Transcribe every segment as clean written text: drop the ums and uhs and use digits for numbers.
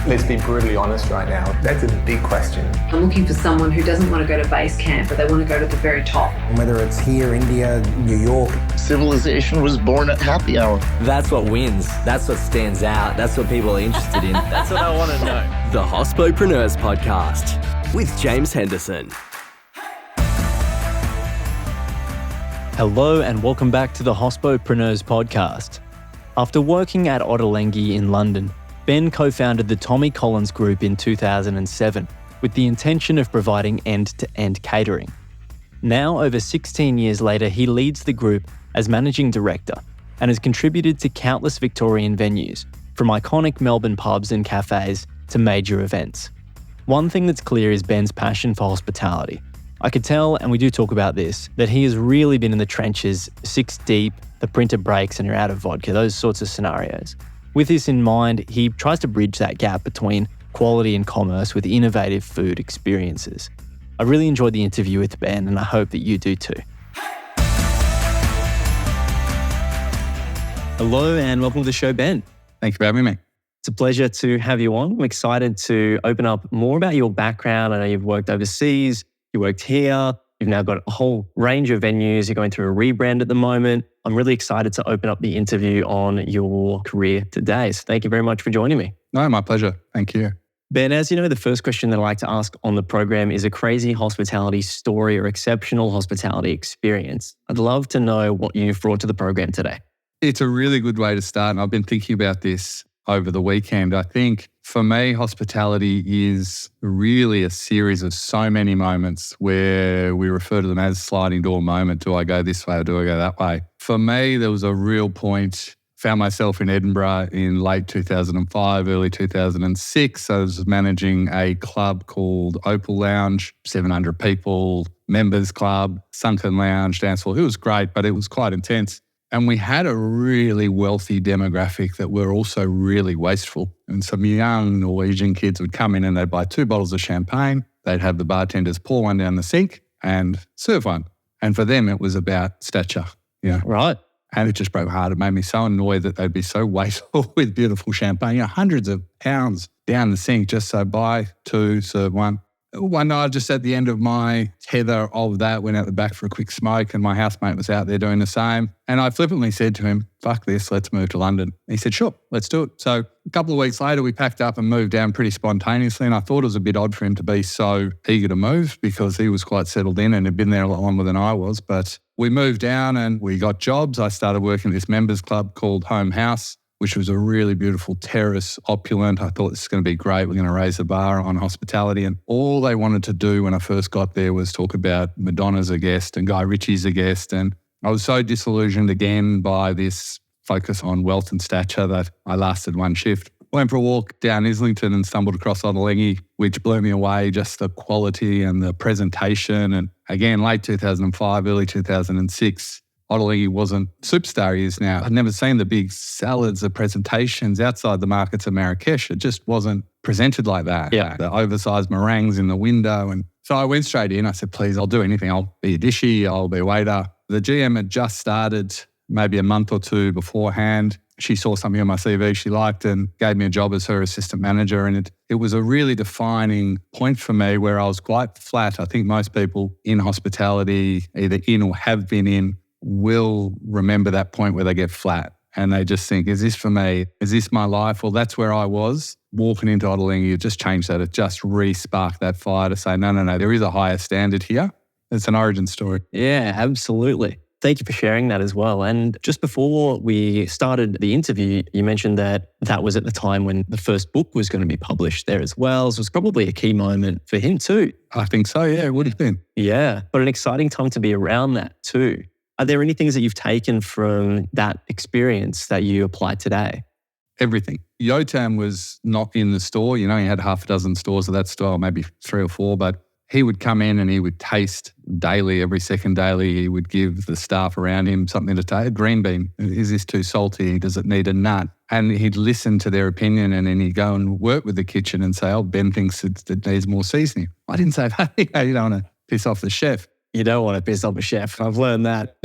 Let's be brutally honest right now. That's a big question. I'm looking for someone who doesn't want to go to base camp, but they want to go to the very top. Whether it's here, India, New York. Civilization was born at happy hour. That's what wins. That's what stands out. That's what people are interested in. That's what I want to know. The Hospopreneurs podcast with James Henderson. Hello and welcome back to the Hospopreneurs podcast. After working at Ottolenghi in London, Ben co-founded the Tommy Collins Group in 2007 with the intention of providing end-to-end catering. Now, over 16 years later, he leads the group as managing director and has contributed to countless Victorian venues, from iconic Melbourne pubs and cafes to major events. One thing that's clear is Ben's passion for hospitality. I could tell, and we do talk about this, that he has really been in the trenches, 6 deep, the printer breaks and you're out of vodka, those sorts of scenarios. With this in mind, he tries to bridge that gap between quality and commerce with innovative food experiences. I really enjoyed the interview with Ben, and I hope that you do too. Hello and welcome to the show, Ben. Thank you for having me. It's a pleasure to have you on. I'm excited to open up more about your background. I know you've worked overseas, you worked here, you've now got a whole range of venues, you're going through a rebrand at the moment. I'm really excited to open up the interview on your career today. So thank you very much for joining me. No, my pleasure. Thank you. Ben, as you know, the first question that I like to ask on the program is a crazy hospitality story or exceptional hospitality experience. I'd love to know what you've brought to the program today. It's a really good way to start. And I've been thinking about this over the weekend. I think for me, hospitality is really a series of so many moments where we refer to them as sliding door moment. Do I go this way or do I go that way? For me, there was a real point. Found myself in Edinburgh in late 2005, early 2006. I was managing a club called Opal Lounge, 700 people, members club, sunken lounge, dance floor. It was great, but it was quite intense. And we had a really wealthy demographic that were also really wasteful. And some young Norwegian kids would come in and they'd buy 2 bottles of champagne. They'd have the bartenders pour one down the sink and serve one. And for them, it was about stature. Yeah. Right. And it just broke my heart. It made me so annoyed that they'd be so wasteful with beautiful champagne. Hundreds of pounds down the sink just so buy 2, serve 1. One night, just at the end of my tether of that, went out the back for a quick smoke and my housemate was out there doing the same. And I flippantly said to him, fuck this, let's move to London. He said, sure, let's do it. So a couple of weeks later, we packed up and moved down pretty spontaneously. And I thought it was a bit odd for him to be so eager to move because he was quite settled in and had been there a lot longer than I was. But we moved down and we got jobs. I started working at this members club called Home House, which was a really beautiful terrace, opulent. I thought this is going to be great. We're going to raise the bar on hospitality. And all they wanted to do when I first got there was talk about Madonna's a guest and Guy Ritchie's a guest. And I was so disillusioned again by this focus on wealth and stature that I lasted 1 shift. Went for a walk down Islington and stumbled across Ottolenghi, which blew me away, just the quality and the presentation. And again, late 2005, early 2006, Ottolenghi wasn't superstar he is now. I'd never seen the big salads, the presentations outside the markets of Marrakesh. It just wasn't presented like that. Yeah. The oversized meringues in the window. And so I went straight in. I said, please, I'll do anything. I'll be a dishy. I'll be a waiter. The GM had just started maybe a month or 2 beforehand. She saw something on my CV she liked and gave me a job as her assistant manager. And it was a really defining point for me where I was quite flat. I think most people in hospitality, either in or have been in, will remember that point where they get flat and they just think, is this for me? Is this my life? Well, that's where I was. Walking into Ottolenghi, it just changed that. It just re-sparked that fire to say, no, there is a higher standard here. It's an origin story. Yeah, absolutely. Thank you for sharing that as well. And just before we started the interview, you mentioned that was at the time when the first book was going to be published there as well. So it was probably a key moment for him too. I think so, yeah, it would have been. Yeah, but an exciting time to be around that too. Are there any things that you've taken from that experience that you apply today? Everything. Yotam was not in the store. You know, he had half a dozen stores of that store, maybe 3 or 4, but he would come in and he would taste daily, every second daily. He would give the staff around him something to taste. Green bean, is this too salty? Does it need a nut? And he'd listen to their opinion and then he'd go and work with the kitchen and say, oh, Ben thinks it needs more seasoning. I didn't say that. You don't want to piss off the chef. You don't want to piss off a chef. I've learned that.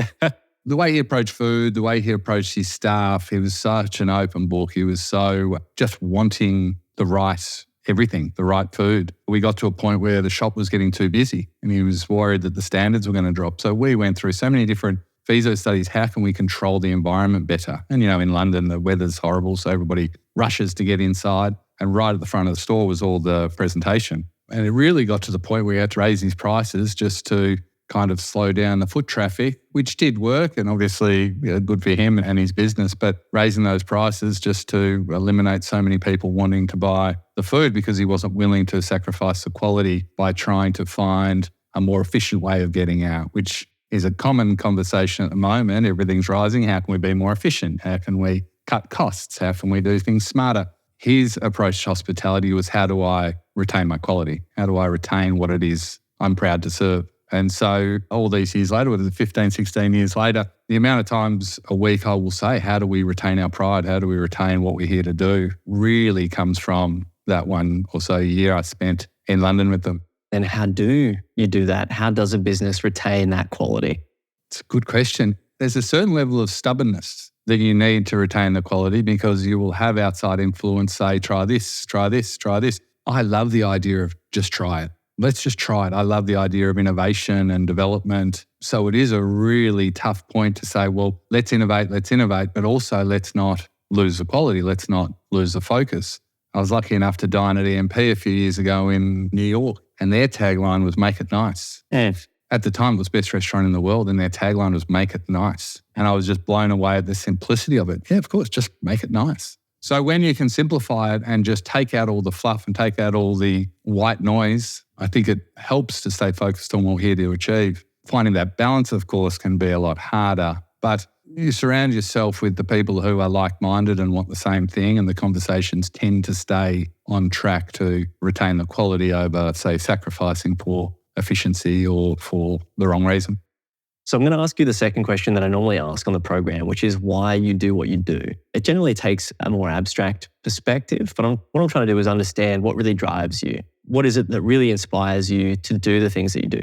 The way he approached food, the way he approached his staff, he was such an open book. He was so just wanting the right everything, the right food. We got to a point where the shop was getting too busy and he was worried that the standards were going to drop. So we went through so many different feasibility studies. How can we control the environment better? And, in London, the weather's horrible, so everybody rushes to get inside. And right at the front of the store was all the presentation. And it really got to the point where we had to raise these prices just to kind of slow down the foot traffic, which did work and obviously good for him and his business, but raising those prices just to eliminate so many people wanting to buy the food because he wasn't willing to sacrifice the quality by trying to find a more efficient way of getting out, which is a common conversation at the moment. Everything's rising. How can we be more efficient? How can we cut costs? How can we do things smarter? His approach to hospitality was, how do I retain my quality? How do I retain what it is I'm proud to serve? And so all these years later, whether it's 15, 16 years later, the amount of times a week I will say, how do we retain our pride? How do we retain what we're here to do? Really comes from that 1 or so year I spent in London with them. And how do you do that? How does a business retain that quality? It's a good question. There's a certain level of stubbornness that you need to retain the quality because you will have outside influence say, try this, try this, try this. I love the idea of just try it. Let's just try it. I love the idea of innovation and development. So it is a really tough point to say, well, let's innovate, but also let's not lose the quality. Let's not lose the focus. I was lucky enough to dine at EMP a few years ago in New York, and their tagline was make it nice. At the time, it was the best restaurant in the world, and their tagline was make it nice. And I was just blown away at the simplicity of it. Yeah, of course, just make it nice. So when you can simplify it and just take out all the fluff and take out all the white noise, I think it helps to stay focused on what we're here to achieve. Finding that balance, of course, can be a lot harder, but you surround yourself with the people who are like-minded and want the same thing, and the conversations tend to stay on track to retain the quality over, say, sacrificing for efficiency or for the wrong reason. So I'm going to ask you the second question that I normally ask on the program, which is why you do what you do. It generally takes a more abstract perspective, but what I'm trying to do is understand what really drives you. What is it that really inspires you to do the things that you do?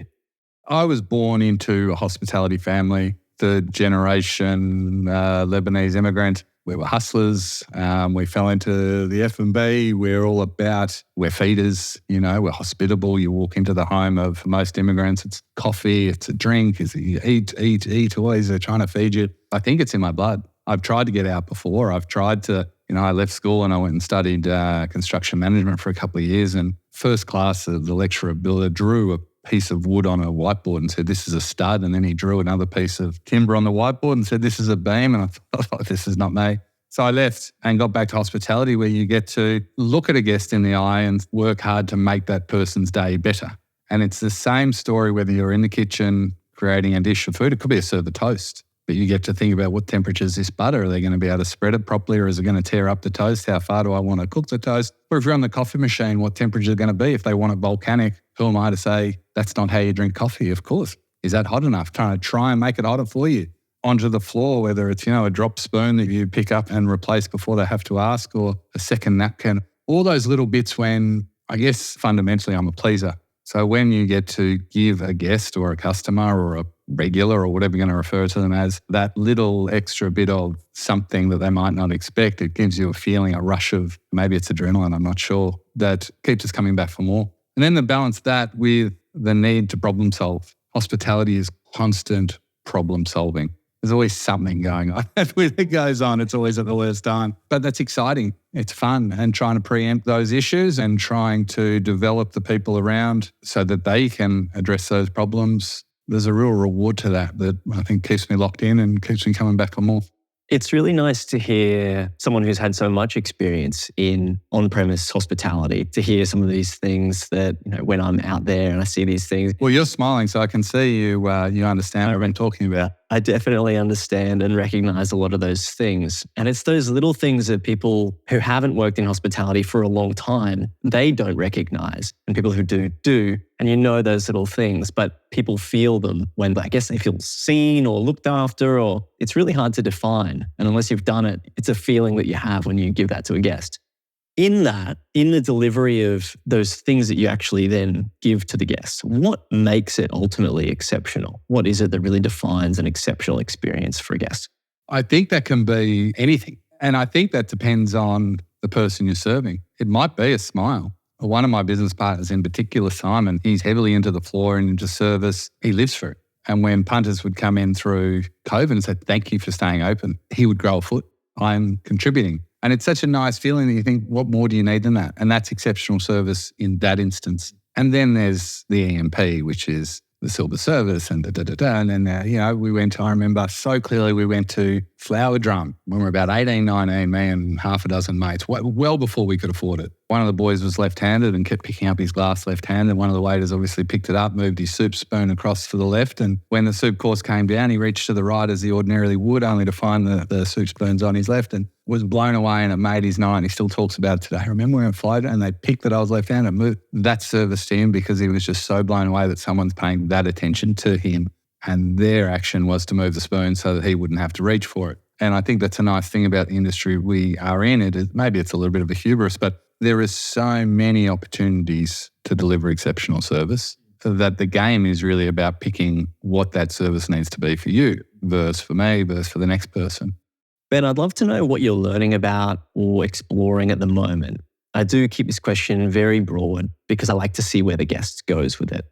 I was born into a hospitality family, third generation Lebanese immigrant. We were hustlers. We fell into the F&B. We're feeders, we're hospitable. You walk into the home of most immigrants, it's coffee, it's a drink, it's eat, always they're trying to feed you. I think it's in my blood. I've tried to get out before. I've tried to, I left school and I went and studied construction management for a couple of years, and first class, the lecturer drew a piece of wood on a whiteboard and said, this is a stud. And then he drew another piece of timber on the whiteboard and said, this is a beam. And I thought, oh, this is not me. So I left and got back to hospitality, where you get to look at a guest in the eye and work hard to make that person's day better. And it's the same story whether you're in the kitchen creating a dish of food. It could be a serve of toast, but you get to think about what temperature is this butter? Are they going to be able to spread it properly, or is it going to tear up the toast? How far do I want to cook the toast? Or if you're on the coffee machine, what temperature is it going to be? If they want it volcanic, who am I to say that's not how you drink coffee? Of course. Is that hot enough? Trying to try and make it hotter for you. Onto the floor, whether it's, a drop spoon that you pick up and replace before they have to ask, or a second napkin. All those little bits when, I guess, fundamentally I'm a pleaser. So when you get to give a guest or a customer or a regular or whatever you're going to refer to them as, that little extra bit of something that they might not expect, it gives you a feeling, a rush of, maybe it's adrenaline, I'm not sure, that keeps us coming back for more. And then to balance that with the need to problem solve. Hospitality is constant problem solving. There's always something going on. When it goes on, it's always at the worst time. But that's exciting. It's fun, and trying to preempt those issues and trying to develop the people around so that they can address those problems. There's a real reward to that I think keeps me locked in and keeps me coming back for more. It's really nice to hear someone who's had so much experience in on-premise hospitality, to hear some of these things that, when I'm out there and I see these things. Well, you're smiling, so I can see you understand what I'm talking about. I definitely understand and recognize a lot of those things. And it's those little things that people who haven't worked in hospitality for a long time, they don't recognize. And people who do. And those little things, but people feel them when I guess they feel seen or looked after, or it's really hard to define. And unless you've done it, it's a feeling that you have when you give that to a guest. In the delivery of those things that you actually then give to the guests, what makes it ultimately exceptional? What is it that really defines an exceptional experience for a guest? I think that can be anything. And I think that depends on the person you're serving. It might be a smile. One of my business partners in particular, Simon, he's heavily into the floor and into service. He lives for it. And when punters would come in through COVID and say, thank you for staying open, he would grow a foot. I'm contributing. And it's such a nice feeling that you think, what more do you need than that? And that's exceptional service in that instance. And then there's the EMP, which is the silver service and And then, we went to, I remember so clearly, we went to Flower Drum when we were about 18, 19, me and half a dozen mates, well before we could afford it. One of the boys was left-handed and kept picking up his glass left-handed. One of the waiters obviously picked it up, moved his soup spoon across to the left. And when the soup course came down, he reached to the right as he ordinarily would, only to find the soup spoons on his left, and was blown away, and it made his night. He still talks about it today. I remember when I flight and they picked that I was left-handed and moved. That service to him because he was just so blown away that someone's paying that attention to him, and their action was to move the spoon so that he wouldn't have to reach for it. And I think that's a nice thing about the industry we are in. Maybe it's a little bit of a hubris, but there are so many opportunities to deliver exceptional service that the game is really about picking what that service needs to be for you versus for me versus for the next person. Ben, I'd love to know what you're learning about or exploring at the moment. I do keep this question very broad because I like to see where the guest goes with it.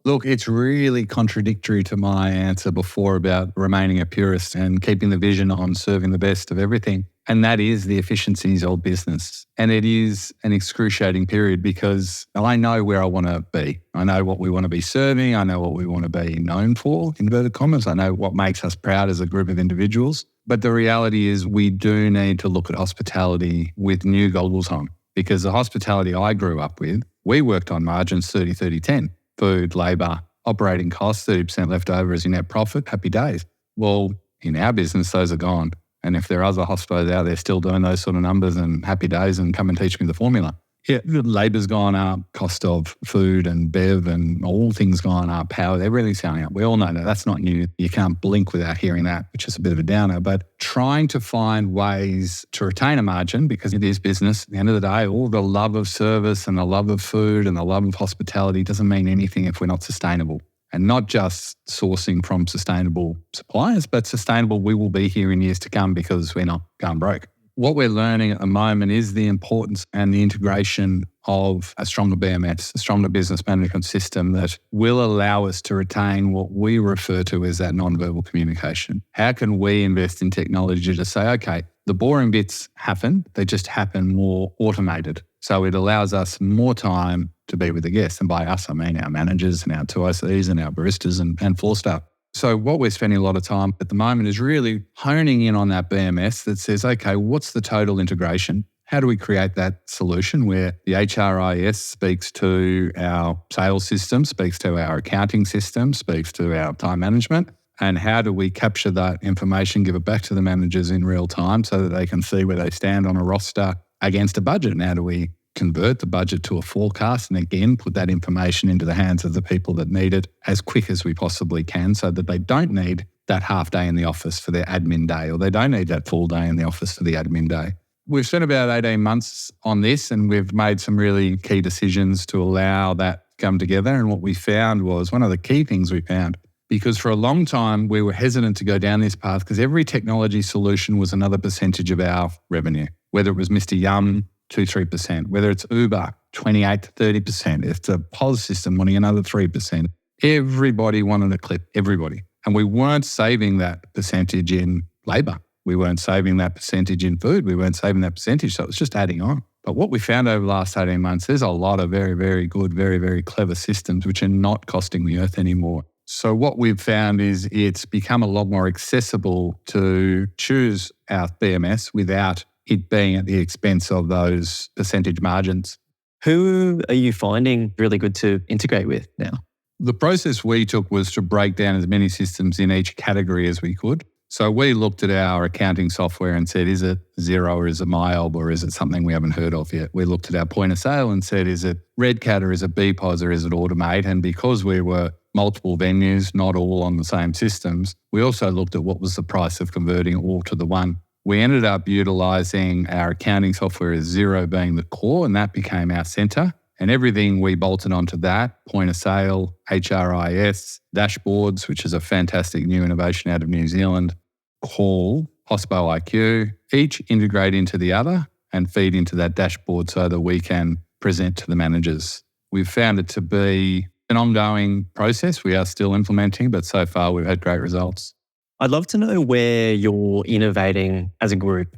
Look, it's really contradictory to my answer before about remaining a purist and keeping the vision on serving the best of everything. And that is the efficiencies of business. And it is an excruciating period because I know where I want to be. I know what we want to be serving. I know what we want to be known for, inverted commas. I know what makes us proud as a group of individuals. But the reality is we do need to look at hospitality with new goggles on, because the hospitality I grew up with, we worked on margins 30-30-10. Food, labour, operating costs, 30% left over as your net profit, happy days. Well, in our business, those are gone. And if there are other hospitals out there still doing those sort of numbers and happy days and come and teach me the formula. Yeah, labour's gone up, cost of food and bev and all things gone up, power, everything's going up. We all know that. That's not new. You can't blink without hearing that, which is a bit of a downer. But trying to find ways to retain a margin, because it is business. At the end of the day, all the love of service and the love of food and the love of hospitality doesn't mean anything if we're not sustainable. And not just sourcing from sustainable suppliers, but sustainable we will be here in years to come because we're not going broke. What we're learning at the moment is the importance and the integration of a stronger BMS, a stronger business management system that will allow us to retain what we refer to as that non-verbal communication. How can we invest in technology to say, okay, the boring bits happen, they just happen more automated. So it allows us more time to be with the guests. And by us, I mean our managers and our 2ICs and our baristas and floor staff. So what we're spending a lot of time at the moment is really honing in on that BMS that says, okay, what's the total integration? How do we create that solution where the HRIS speaks to our sales system, speaks to our accounting system, speaks to our time management? And how do we capture that information, give it back to the managers in real time so that they can see where they stand on a roster against a budget? And how do we convert the budget to a forecast and again put that information into the hands of the people that need it as quick as we possibly can so that they don't need that half day in the office for their admin day, or they don't need that full day in the office for the admin day. We've spent about 18 months on this and we've made some really key decisions to allow that to come together. And what we found was one of the key things we found, because for a long time we were hesitant to go down this path because every technology solution was another percentage of our revenue, whether it was Mr. Yum, 2-3%, whether it's Uber, 28-30%, if it's a POS system wanting another 3%. Everybody wanted a clip, everybody. And we weren't saving that percentage in labour. We weren't saving that percentage in food. We weren't saving that percentage. So it was just adding on. But what we found over the last 18 months, there's a lot of very, very good, very, very clever systems which are not costing the earth anymore. So what we've found is it's become a lot more accessible to choose our BMS without it being at the expense of those percentage margins. Who are you finding really good to integrate with now? The process we took was to break down as many systems in each category as we could. So we looked at our accounting software and said, is it Xero or is it MyOb or is it something we haven't heard of yet? We looked at our point of sale and said, is it Redcat or is it BPOS or is it Automate? And because we were multiple venues, not all on the same systems, we also looked at what was the price of converting all to the one. We ended up utilising our accounting software as Xero being the core, and that became our centre. And everything we bolted onto that, point of sale, HRIS, dashboards, which is a fantastic new innovation out of New Zealand, call, Hospo IQ, each integrate into the other. and feed into that dashboard so that we can present to the managers. We've found it to be an ongoing process. We are still implementing, but so far we've had great results. I'd love to know where you're innovating as a group.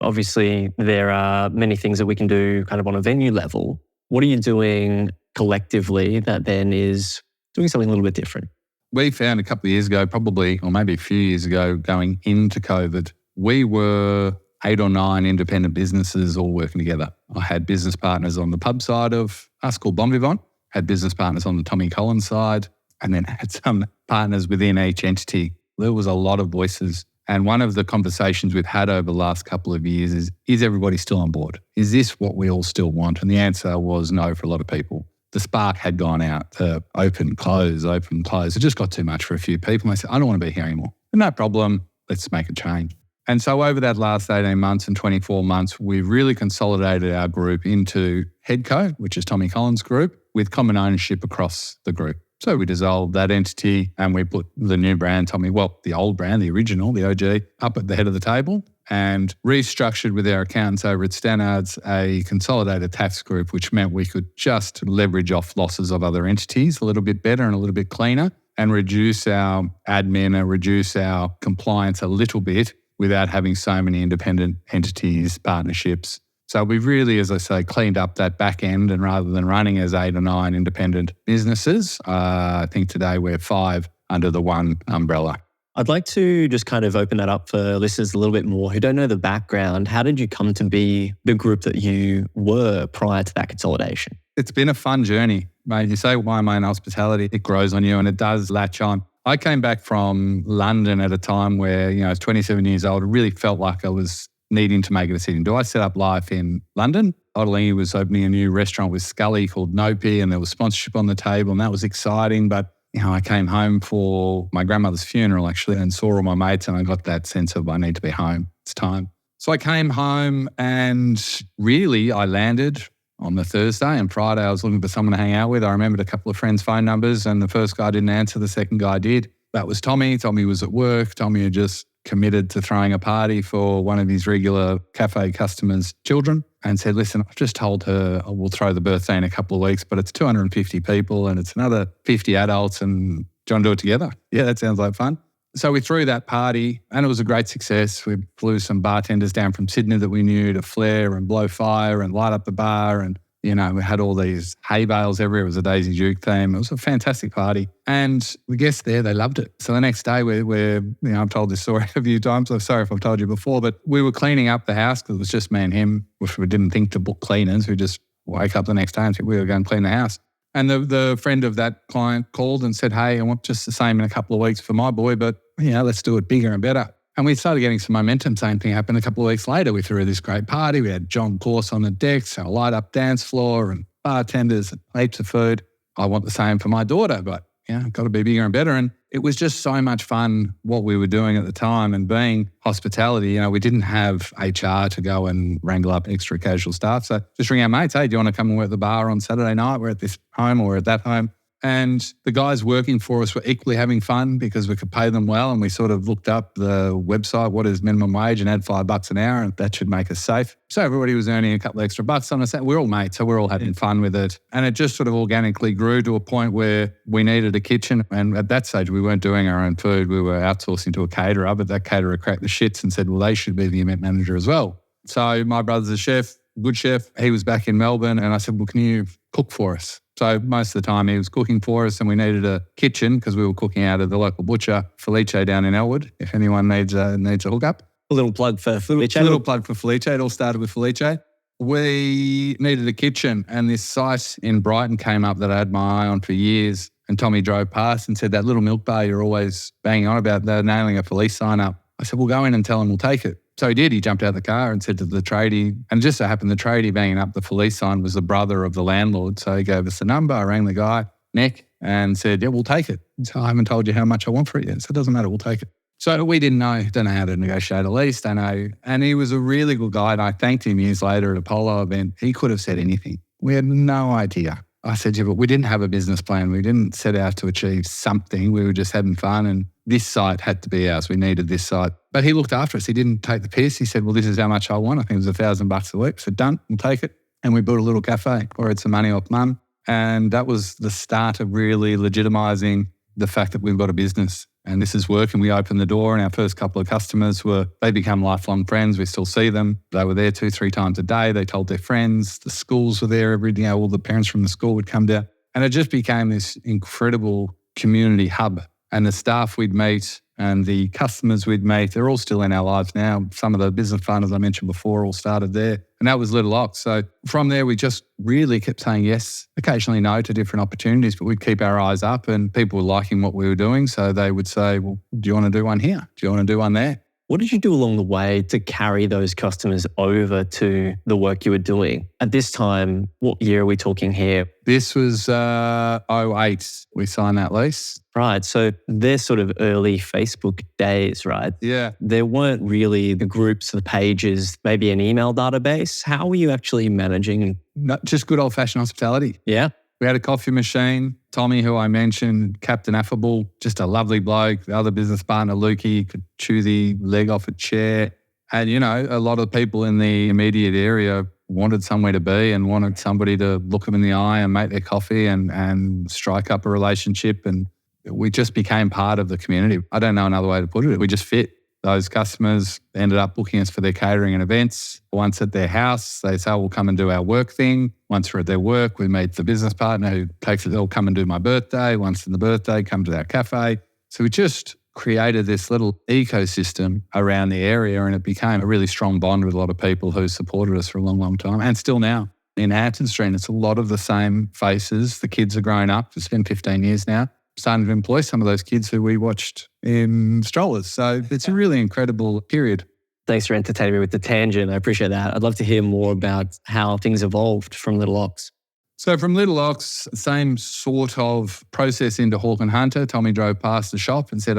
Obviously, there are many things that we can do kind of on a venue level. What are you doing collectively that then is doing something a little bit different? We found a couple of years ago, probably, or maybe a few years ago, going into COVID, we were 8 or 9 independent businesses all working together. I had business partners on the pub side of us called Bon Vivant, had business partners on the Tommy Collins side, and then had some partners within each entity. There was a lot of voices. And one of the conversations we've had over the last couple of years is everybody still on board? Is this what we all still want? And the answer was no for a lot of people. The spark had gone out, open, close. It just got too much for a few people. And I said, I don't want to be here anymore. No problem, let's make a change. And so over that last 18 months and 24 months, we really consolidated our group into Headco, which is Tommy Collins Group, with common ownership across the group. So we dissolved that entity and we put the new brand, the old brand, the original, the OG, up at the head of the table and restructured with our accountants over at Stannard's a consolidated tax group, which meant we could just leverage off losses of other entities a little bit better and a little bit cleaner and reduce our admin and reduce our compliance a little bit without having so many independent entities, partnerships. So we've really, as I say, cleaned up that back end, and rather than running as 8 or 9 independent businesses, I think today we're 5 under the one umbrella. I'd like to just kind of open that up for listeners a little bit more who don't know the background. How did you come to be the group that you were prior to that consolidation? It's been a fun journey, mate. You say, why am I in hospitality? It grows on you and it does latch on. I came back from London at a time where, I was 27 years old. It really felt like I was needing to make a decision. Do I set up life in London? Ottolenghi was opening a new restaurant with Scully called Nopi, and there was sponsorship on the table, and that was exciting. But, I came home for my grandmother's funeral, actually, and saw all my mates, and I got that sense of I need to be home. It's time. So I came home and really I landed on the Thursday, and Friday I was looking for someone to hang out with. I remembered a couple of friends' phone numbers, and the first guy didn't answer, the second guy did. That was Tommy. Tommy was at work. Tommy had just committed to throwing a party for one of his regular cafe customers' children and said, listen, I've just told her we'll throw the birthday in a couple of weeks, but it's 250 people and it's another 50 adults, and do you want to do it together? Yeah, that sounds like fun. So we threw that party and it was a great success. We flew some bartenders down from Sydney that we knew to flare and blow fire and light up the bar, and we had all these hay bales everywhere. It was a Daisy Duke theme. It was a fantastic party. And the guests there, they loved it. So the next day I've told this story a few times. I'm sorry if I've told you before, but we were cleaning up the house because it was just me and him, which we didn't think to book cleaners. We just wake up the next day and think we were going to clean the house. And the friend of that client called and said, hey, I want just the same in a couple of weeks for my boy, but let's do it bigger and better. And we started getting some momentum. Same thing happened a couple of weeks later. We threw this great party. We had John Course on the decks, our light up dance floor and bartenders and heaps of food. I want the same for my daughter, but got to be bigger and better. And it was just so much fun what we were doing at the time. And being hospitality, we didn't have HR to go and wrangle up extra casual staff. So just ring our mates, hey, do you want to come and work at the bar on Saturday night? We're at this home or we're at that home. And the guys working for us were equally having fun because we could pay them well, and we sort of looked up the website, what is minimum wage, and add $5 an hour, and that should make us safe. So everybody was earning a couple of extra bucks on us. We're all mates, so we're all having fun with it. And it just sort of organically grew to a point where we needed a kitchen. And at that stage, we weren't doing our own food. We were outsourcing to a caterer, but that caterer cracked the shits and said, well, they should be the event manager as well. So my brother's a chef, good chef. He was back in Melbourne, and I said, well, can you cook for us? So most of the time he was cooking for us, and we needed a kitchen because we were cooking out of the local butcher, Felice down in Elwood, if anyone needs a hookup. A little plug for Felice. A little plug for Felice. It all started with Felice. We needed a kitchen, and this site in Brighton came up that I had my eye on for years, and Tommy drove past and said, that little milk bar you're always banging on about, they're nailing a Felice sign up. I said, we'll go in and tell them we'll take it. So he did. He jumped out of the car and said to the tradie, and just so happened the tradie banging up the Felice sign was the brother of the landlord. So he gave us the number. I rang the guy, Nick, and said, yeah, we'll take it. So I haven't told you how much I want for it yet. So it doesn't matter. We'll take it. So we don't know how to negotiate a lease, don't know. And he was a really good guy. And I thanked him years later at a polo event. He could have said anything. We had no idea. I said, yeah, but we didn't have a business plan. We didn't set out to achieve something. We were just having fun. And this site had to be ours. We needed this site. But he looked after us. He didn't take the piss. He said, well, this is how much I want. I think it was $1,000 a week. I said, done, we'll take it. And we built a little cafe, borrowed some money off mum. And that was the start of really legitimising the fact that we've got a business. And this is working. We opened the door and our first couple of customers they become lifelong friends. We still see them. They were there 2-3 times a day. They told their friends. The schools were there every day. All the parents from the school would come down. And it just became this incredible community hub. And the staff we'd meet and the customers we'd meet, they're all still in our lives now. Some of the business partners I mentioned before all started there. And that was Little Ox. So from there, we just really kept saying yes, occasionally no to different opportunities, but we'd keep our eyes up and people were liking what we were doing. So they would say, well, do you want to do one here? Do you want to do one there? What did you do along the way to carry those customers over to the work you were doing? At this time, what year are we talking here? This was 2008. We signed that lease. Right. So they're sort of early Facebook days, right? Yeah. There weren't really the groups, the pages, maybe an email database. How were you actually managing? Not just good old-fashioned hospitality. Yeah. We had a coffee machine. Tommy, who I mentioned, Captain Affable, just a lovely bloke. The other business partner, Lukey, could chew the leg off a chair. And, a lot of people in the immediate area wanted somewhere to be and wanted somebody to look them in the eye and make their coffee and strike up a relationship. And we just became part of the community. I don't know another way to put it. We just fit. Those customers ended up booking us for their catering and events. Once at their house, they say, we'll come and do our work thing. Once we're at their work, we meet the business partner who takes it, they'll come and do my birthday. Once in the birthday, come to our cafe. So we just created this little ecosystem around the area and it became a really strong bond with a lot of people who supported us for a long, long time. And still now. In Hampton Street, it's a lot of the same faces. The kids are grown up. It's been 15 years now. Starting to employ some of those kids who we watched in strollers. So it's a really incredible period. Thanks for entertaining me with the tangent. I appreciate that. I'd love to hear more about how things evolved from Little Ox. So from Little Ox, same sort of process into Hawk and Hunter. Tommy drove past the shop and said,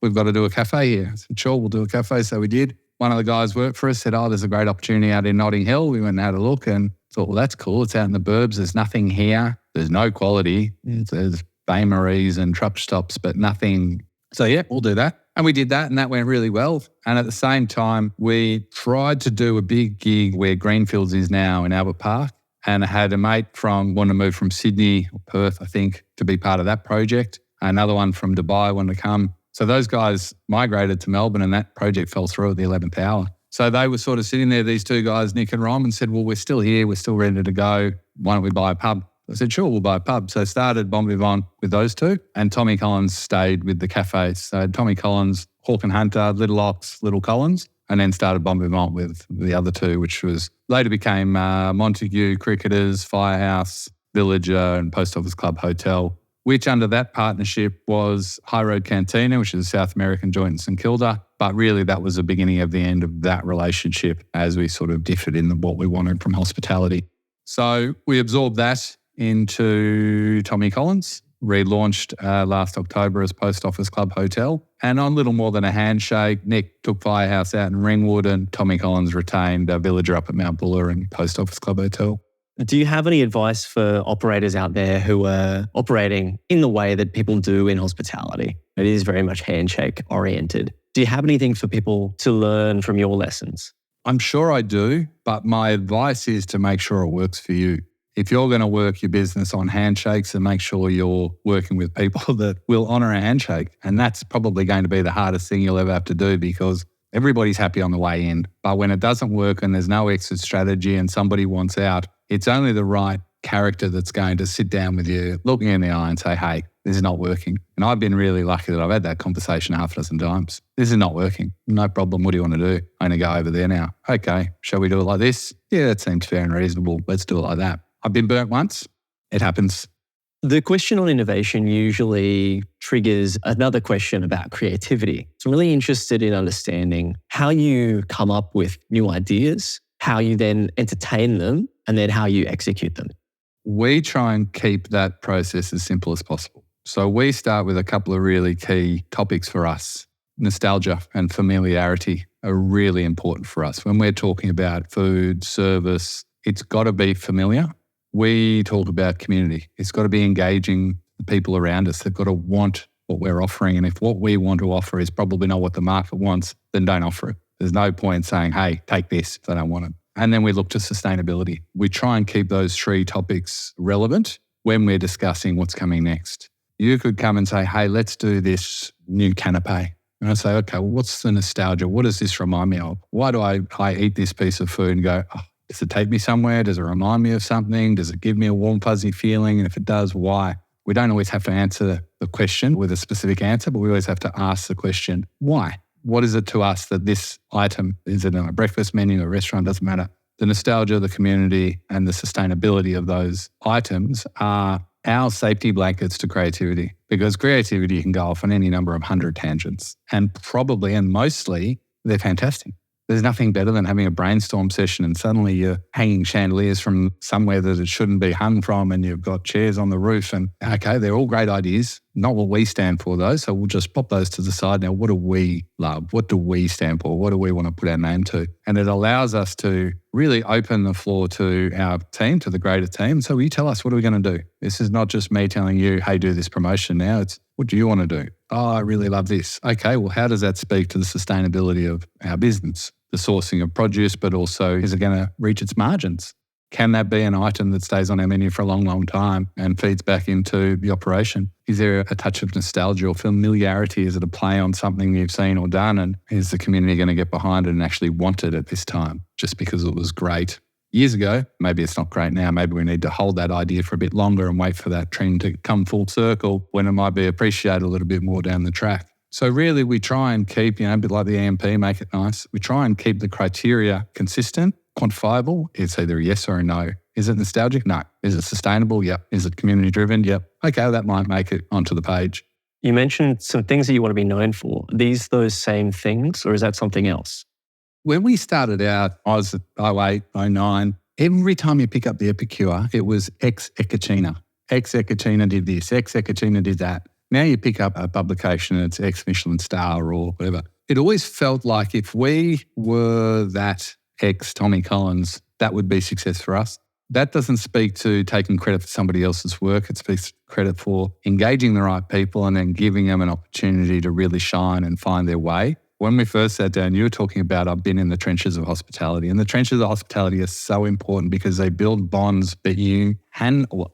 we've got to do a cafe here. I said, sure, we'll do a cafe. So we did. One of the guys worked for us, said, there's a great opportunity out in Notting Hill. We went and had a look and thought, well, that's cool. It's out in the burbs. There's nothing here. There's no quality. There's Bain Marie's and truck stops, but nothing. So yeah, we'll do that. And we did that and that went really well. And at the same time, we tried to do a big gig where Greenfields is now in Albert Park. And I had a mate wanted to move from Sydney or Perth, I think, to be part of that project. Another one from Dubai wanted to come. So those guys migrated to Melbourne and that project fell through at the 11th hour. So they were sort of sitting there, these two guys, Nick and Rom, and said, well, we're still here. We're still ready to go. Why don't we buy a pub? I said, sure, we'll buy a pub. So I started Bon Vivant with those two and Tommy Collins stayed with the cafes. So Tommy Collins, Hawk and Hunter, Little Ox, Little Collins, and then started Bon Vivant with the other two, which was later became Montague, Cricketers, Firehouse, Villager and Post Office Club Hotel, which under that partnership was High Road Cantina, which is a South American joint in St Kilda. But really that was the beginning of the end of that relationship as we sort of differed in what we wanted from hospitality. So we absorbed that into Tommy Collins, relaunched last October as Post Office Club Hotel. And on little more than a handshake, Nick took Firehouse out in Ringwood and Tommy Collins retained a Villager up at Mount Buller and Post Office Club Hotel. Do you have any advice for operators out there who are operating in the way that people do in hospitality? It is very much handshake oriented. Do you have anything for people to learn from your lessons? I'm sure I do, but my advice is to make sure it works for you. If you're going to work your business on handshakes, then make sure you're working with people that will honour a handshake. And that's probably going to be the hardest thing you'll ever have to do because everybody's happy on the way in. But when it doesn't work and there's no exit strategy and somebody wants out, it's only the right character that's going to sit down with you, look you in the eye and say, hey, this is not working. And I've been really lucky that I've had that conversation half a dozen times. This is not working. No problem. What do you want to do? I'm going to go over there now. Okay, shall we do it like this? Yeah, that seems fair and reasonable. Let's do it like that. I've been burnt once. It happens. The question on innovation usually triggers another question about creativity. So I'm really interested in understanding how you come up with new ideas, how you then entertain them, and then how you execute them. We try and keep that process as simple as possible. So we start with a couple of really key topics for us. Nostalgia and familiarity are really important for us. When we're talking about food, service, it's got to be familiar. We talk about community. It's got to be engaging the people around us. They've got to want what we're offering. And if what we want to offer is probably not what the market wants, then don't offer it. There's no point saying, hey, take this if they don't want it. And then we look to sustainability. We try and keep those three topics relevant when we're discussing what's coming next. You could come and say, hey, let's do this new canapé. And I say, okay, well, what's the nostalgia? What does this remind me of? Why do I eat this piece of food and go, oh, does it take me somewhere? Does it remind me of something? Does it give me a warm, fuzzy feeling? And if it does, why? We don't always have to answer the question with a specific answer, but we always have to ask the question, why? What is it to us that this item, is it in a breakfast menu, a restaurant, doesn't matter. The nostalgia of the community and the sustainability of those items are our safety blankets to creativity, because creativity can go off on any number of 100 tangents, and probably and mostly they're fantastic. There's nothing better than having a brainstorm session and suddenly you're hanging chandeliers from somewhere that it shouldn't be hung from, and you've got chairs on the roof, and okay, they're all great ideas. Not what we stand for though, so we'll just pop those to the side. Now, what do we love? What do we stand for? What do we want to put our name to? And it allows us to really open the floor to our team, to the greater team. So you tell us, what are we going to do? This is not just me telling you, hey, do this promotion now. It's, what do you want to do? Oh, I really love this. Okay, well, how does that speak to the sustainability of our business? The sourcing of produce, but also, is it going to reach its margins? Can that be an item that stays on our menu for a long, long time and feeds back into the operation? Is there a touch of nostalgia or familiarity? Is it a play on something you've seen or done? And is the community going to get behind it and actually want it at this time just because it was great years ago? Maybe it's not great now. Maybe we need to hold that idea for a bit longer and wait for that trend to come full circle when it might be appreciated a little bit more down the track. So really we try and keep, a bit like the EMP, make it nice. We try and keep the criteria consistent, quantifiable. It's either a yes or a no. Is it nostalgic? No. Is it sustainable? Yep. Is it community driven? Yep. Okay, that might make it onto the page. You mentioned some things that you want to be known for. Are these those same things, or is that something else? When we started out, I was 08, 09. Every time you pick up the Epicure, it was ex-Ecocina. Ex-Ecocina did this, ex-Ecocina did that. Now you pick up a publication, it's ex-Michelin star or whatever. It always felt like if we were that ex-Tommy Collins, that would be success for us. That doesn't speak to taking credit for somebody else's work. It speaks credit for engaging the right people and then giving them an opportunity to really shine and find their way. When we first sat down, you were talking about I've been in the trenches of hospitality, and the trenches of hospitality are so important because they build bonds that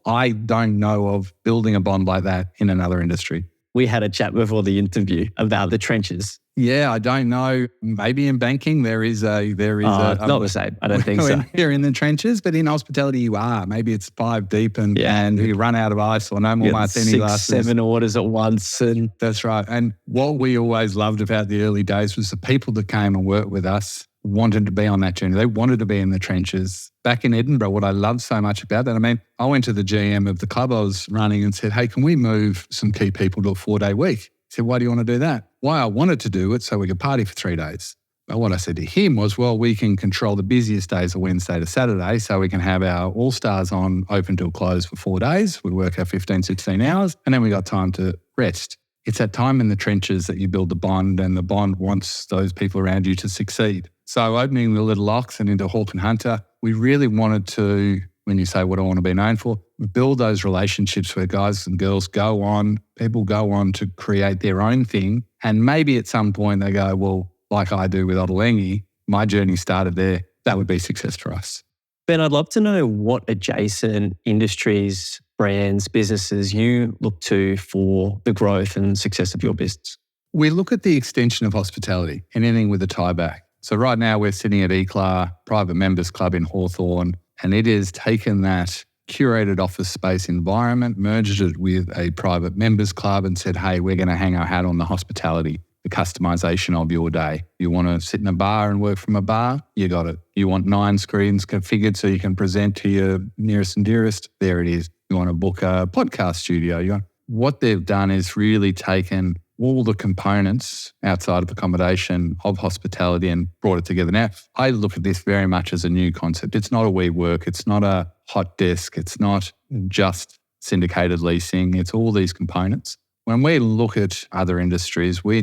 I don't know of building a bond like that in another industry. We had a chat before the interview about the trenches. Yeah, I don't know. Maybe in banking there is not the same. I don't think so. You're in the trenches, but in hospitality you are. Maybe it's 5 deep and you run out of ice or no more martini glasses. 7 orders at once. And that's right. And what we always loved about the early days was the people that came and worked with us wanted to be on that journey. They wanted to be in the trenches. Back in Edinburgh, what I loved so much about that, I went to the GM of the club I was running and said, hey, can we move some key people to a 4-day week? He said, why do you want to do that? Why I wanted to do it so we could party for 3 days. But what I said to him was, well, we can control the busiest days of Wednesday to Saturday so we can have our All-Stars on open till close for 4 days. We work our 15, 16 hours and then we got time to rest. It's that time in the trenches that you build the bond, and the bond wants those people around you to succeed. So opening the Little Ox and into Hawk and Hunter, we really wanted to, when you say what I want to be known for, build those relationships where guys and girls people go on to create their own thing. And maybe at some point they go, well, like I do with Ottolenghi, my journey started there. That would be success for us. Ben, I'd love to know what adjacent industries, brands, businesses you look to for the growth and success of your business. We look at the extension of hospitality, anything with a tie back. So right now we're sitting at ECLA, Private Members Club in Hawthorn, and it has taken that curated office space environment, merged it with a private members club and said, hey, we're going to hang our hat on the hospitality, the customization of your day. You want to sit in a bar and work from a bar? You got it. You want 9 screens configured so you can present to your nearest and dearest? There it is. You want to book a podcast studio? What they've done is really taken all the components outside of accommodation of hospitality and brought it together. Now, I look at this very much as a new concept. It's not a WeWork. It's not a hot desk. It's not just syndicated leasing. It's all these components. When we look at other industries, we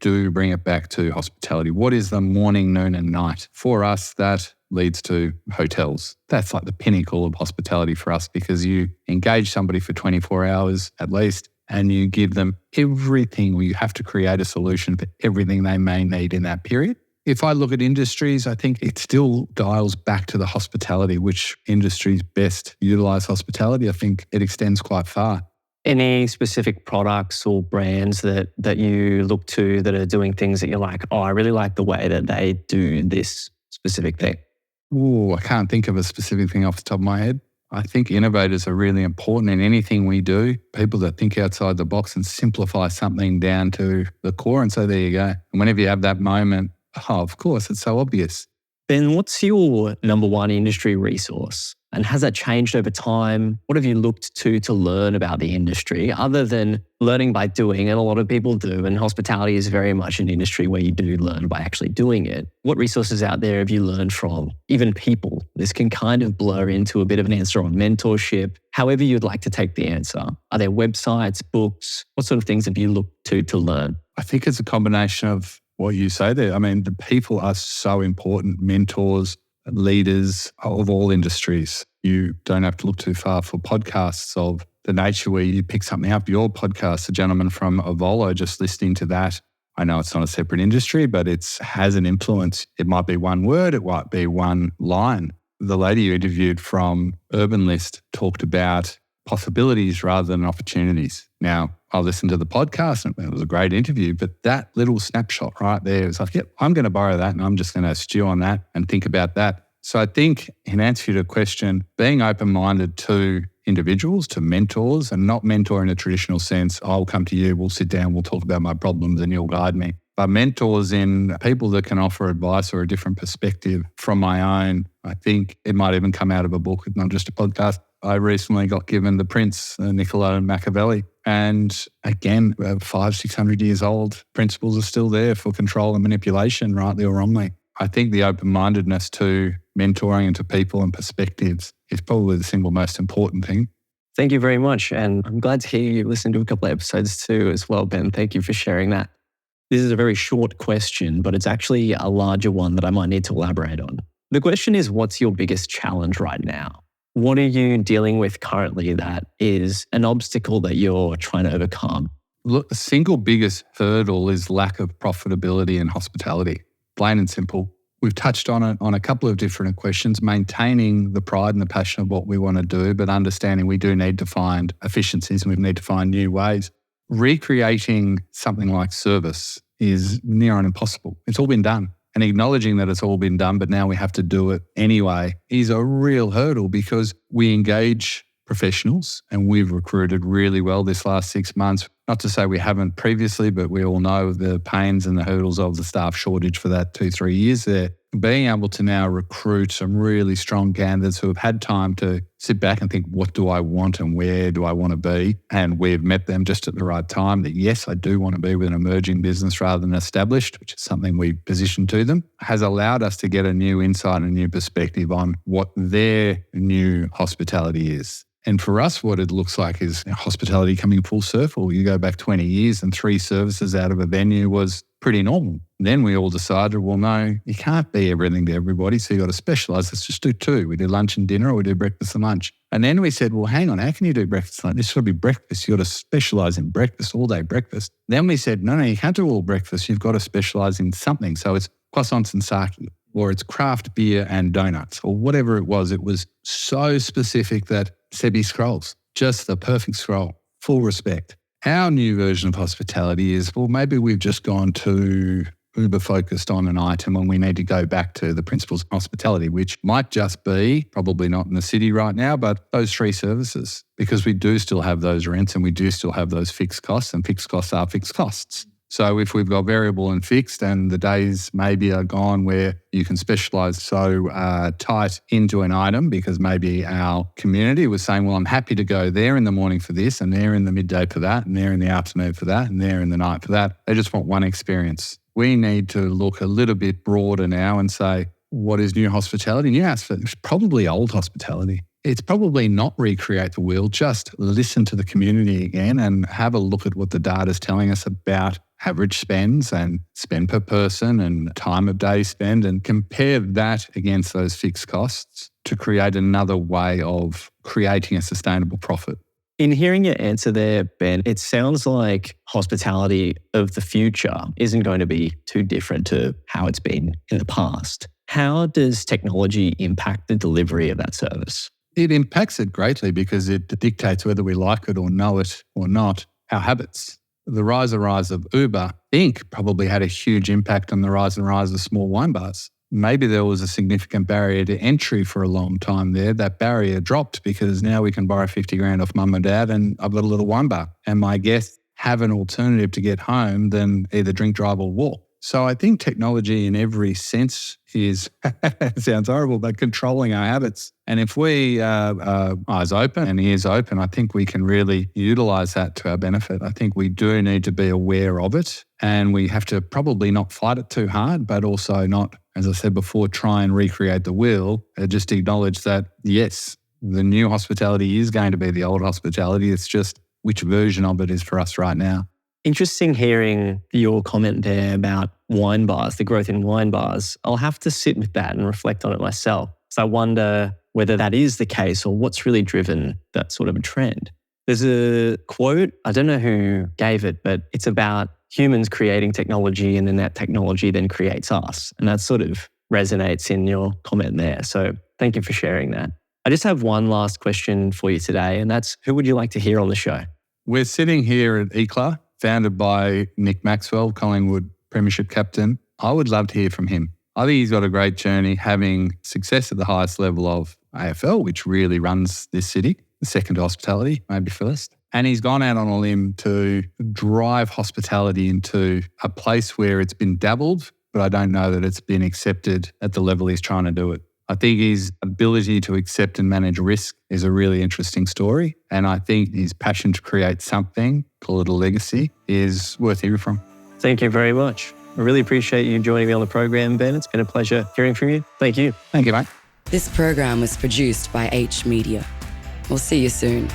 do bring it back to hospitality. What is the morning, noon and night? For us, that leads to hotels. That's like the pinnacle of hospitality for us because you engage somebody for 24 hours at least. and you give them everything, or you have to create a solution for everything they may need in that period. If I look at industries, I think it still dials back to the hospitality, which industries best utilise hospitality. I think it extends quite far. Any specific products or brands that you look to that are doing things that you're like, oh, I really like the way that they do this specific thing? Oh, I can't think of a specific thing off the top of my head. I think innovators are really important in anything we do. People that think outside the box and simplify something down to the core. And so there you go. And whenever you have that moment, oh, of course, it's so obvious. Ben, what's your number one industry resource? And has that changed over time? What have you looked to learn about the industry other than learning by doing? And a lot of people do. And hospitality is very much an industry where you do learn by actually doing it. What resources out there have you learned from? Even people. This can kind of blur into a bit of an answer on mentorship. However you'd like to take the answer. Are there websites, books? What sort of things have you looked to learn? I think it's a combination of what you say there. I mean, the people are so important. Mentors, leaders of all industries. You don't have to look too far for podcasts of the nature where you pick something up. Your podcast, the gentleman from Avolo, just listening to that. I know it's not a separate industry, but it has an influence. It might be one word, it might be one line. The lady you interviewed from Urban List talked about possibilities rather than opportunities. Now, I listened to the podcast and it was a great interview, but that little snapshot right there was like, yep, I'm going to borrow that and I'm just going to stew on that and think about that. So I think in answer to your question, being open-minded to individuals, to mentors, and not mentor in a traditional sense, I'll come to you, we'll sit down, we'll talk about my problems and you'll guide me. But mentors in people that can offer advice or a different perspective from my own, I think it might even come out of a book, not just a podcast. I recently got given The Prince, Niccolo Machiavelli. And again, 500-600 years old, principles are still there for control and manipulation, rightly or wrongly. I think the open-mindedness to mentoring and to people and perspectives is probably the single most important thing. Thank you very much. And I'm glad to hear you listen to a couple of episodes too as well, Ben. Thank you for sharing that. This is a very short question, but it's actually a larger one that I might need to elaborate on. The question is, what's your biggest challenge right now? What are you dealing with currently that is an obstacle that you're trying to overcome? Look, the single biggest hurdle is lack of profitability in hospitality. Plain and simple. We've touched on it on a couple of different questions, maintaining the pride and the passion of what we want to do, but understanding we do need to find efficiencies and we need to find new ways. Recreating something like service is near on impossible. It's all been done. And acknowledging that it's all been done, but now we have to do it anyway, is a real hurdle because we engage professionals and we've recruited really well this last 6 months. Not to say we haven't previously, but we all know the pains and the hurdles of the staff shortage for that 2-3 years there. Being able to now recruit some really strong candidates who have had time to sit back and think, what do I want and where do I want to be? And we've met them just at the right time that, yes, I do want to be with an emerging business rather than established, which is something we position to them, has allowed us to get a new insight and a new perspective on what their new hospitality is. And for us, what it looks like is hospitality coming full circle. You go back 20 years and 3 services out of a venue was pretty normal. Then we all decided, well, no, you can't be everything to everybody. So you got to specialise. Let's just do 2. We do lunch and dinner or we do breakfast and lunch. And then we said, well, hang on, how can you do breakfast and lunch? It's got to be breakfast. You got to specialise in breakfast, all day breakfast. Then we said, no, you can't do all breakfast. You've got to specialise in something. So it's croissants and sake, or it's craft beer and donuts, or whatever it was. It was so specific that Sebi scrolls, just the perfect scroll, full respect. Our new version of hospitality is, well, maybe we've just gone too uber focused on an item and we need to go back to the principles of hospitality, which might just be, probably not in the city right now, but those 3 services, because we do still have those rents and we do still have those fixed costs, and fixed costs are fixed costs. So if we've got variable and fixed and the days maybe are gone where you can specialise so tight into an item because maybe our community was saying, well, I'm happy to go there in the morning for this and there in the midday for that and there in the afternoon for that and there in the night for that. They just want one experience. We need to look a little bit broader now and say, what is new hospitality? New hospitality is probably old hospitality. It's probably not recreate the wheel, just listen to the community again and have a look at what the data is telling us about average spends and spend per person and time of day spend, and compare that against those fixed costs to create another way of creating a sustainable profit. In hearing your answer there, Ben, it sounds like hospitality of the future isn't going to be too different to how it's been in the past. How does technology impact the delivery of that service? It impacts it greatly because it dictates whether we like it or know it or not, our habits. The rise of Uber, Inc. probably had a huge impact on the rise of small wine bars. Maybe there was a significant barrier to entry for a long time there. That barrier dropped because now we can borrow 50 grand off mum and dad and I've got a little wine bar. And my guests have an alternative to get home than either drink, drive or walk. So I think technology in every sense is, it sounds horrible, but controlling our habits. And if we are eyes open and ears open, I think we can really utilise that to our benefit. I think we do need to be aware of it and we have to probably not fight it too hard, but also not, as I said before, try and recreate the wheel. Just acknowledge that, yes, the new hospitality is going to be the old hospitality. It's just which version of it is for us right now. Interesting hearing your comment there about wine bars, the growth in wine bars. I'll have to sit with that and reflect on it myself. So I wonder whether that is the case or what's really driven that sort of a trend. There's a quote, I don't know who gave it, but it's about humans creating technology and then that technology then creates us. And that sort of resonates in your comment there. So thank you for sharing that. I just have one last question for you today, and that's who would you like to hear on the show? We're sitting here at ECLA, founded by Nick Maxwell, Collingwood Premiership captain. I would love to hear from him. I think he's got a great journey, having success at the highest level of AFL, which really runs this city, the second to hospitality, maybe first. And he's gone out on a limb to drive hospitality into a place where it's been dabbled, but I don't know that it's been accepted at the level he's trying to do it. I think his ability to accept and manage risk is a really interesting story. And I think his passion to create something, call it a legacy, is worth hearing from. Thank you very much. I really appreciate you joining me on the program, Ben. It's been a pleasure hearing from you. Thank you. Thank you, mate. This program was produced by H Media. We'll see you soon.